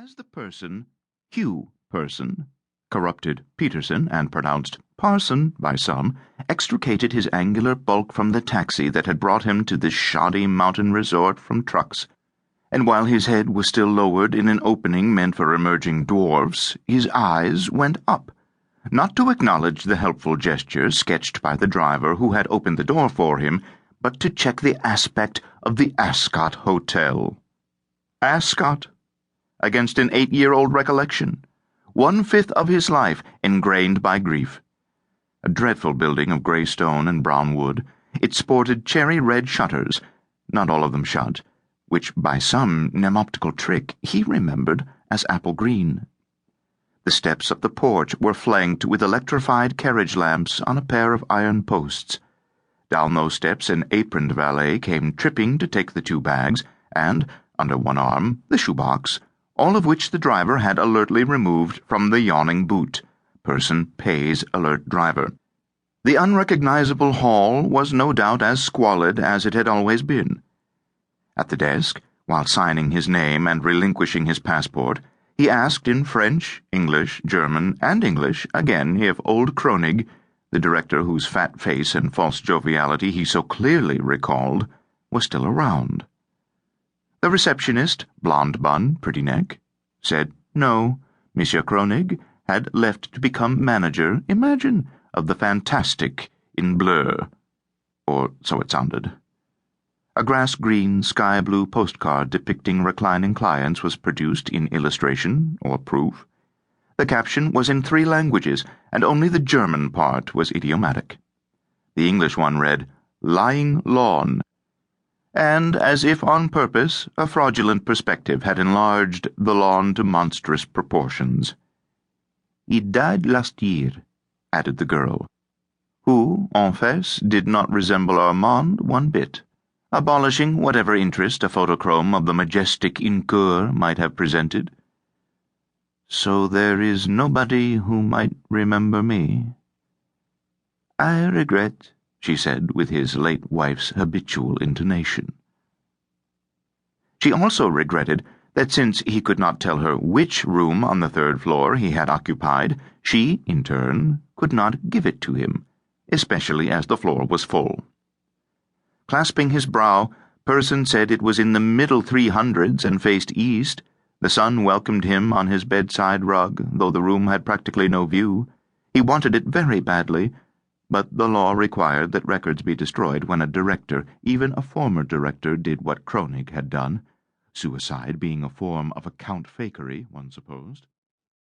As the person, Hugh Person, corrupted Peterson and pronounced Parson by some, extricated his angular bulk from the taxi that had brought him to this shoddy mountain resort from trucks, and while his head was still lowered in an opening meant for emerging dwarfs, his eyes went up, not to acknowledge the helpful gesture sketched by the driver who had opened the door for him, but to check the aspect of the Ascot Hotel. Ascot? Against an 8-year-old recollection, 1/5 of his life ingrained by grief. A dreadful building of grey stone and brown wood, it sported cherry-red shutters, not all of them shut, which by some mnemoptical trick he remembered as apple green. The steps of the porch were flanked with electrified carriage lamps on a pair of iron posts. Down those steps an aproned valet came tripping to take the 2 bags, and, under one arm, the shoebox, all of which the driver had alertly removed from the yawning boot. Person pays alert driver. The unrecognizable hall was no doubt as squalid as it had always been. At the desk, while signing his name and relinquishing his passport, he asked in French, English, German, and English again if old Kronig, the director whose fat face and false joviality he so clearly recalled, was still around. The receptionist, blonde bun, pretty neck, said no, Monsieur Kronig had left to become manager, imagine, of the fantastic in bleu, or so it sounded. A grass-green, sky-blue postcard depicting reclining clients was produced in illustration or proof. The caption was in 3 languages, and only the German part was idiomatic. The English one read, "Lying Lawn," and, as if on purpose, a fraudulent perspective had enlarged the lawn to monstrous proportions. "He died last year," added the girl, who, en face, did not resemble Armande one bit, abolishing whatever interest a photochrome of the majestic Incoeur might have presented. "So there is nobody who might remember me?" "I regret," she said with his late wife's habitual intonation. She also regretted that since he could not tell her which room on the 3rd floor he had occupied, she, in turn, could not give it to him, especially as the floor was full. Clasping his brow, Person said it was in the middle 300s and faced east. The sun welcomed him on his bedside rug, though the room had practically no view. He wanted it very badly, but the law required that records be destroyed when a director, even a former director, did what Kronig had done, suicide being a form of account fakery, one supposed.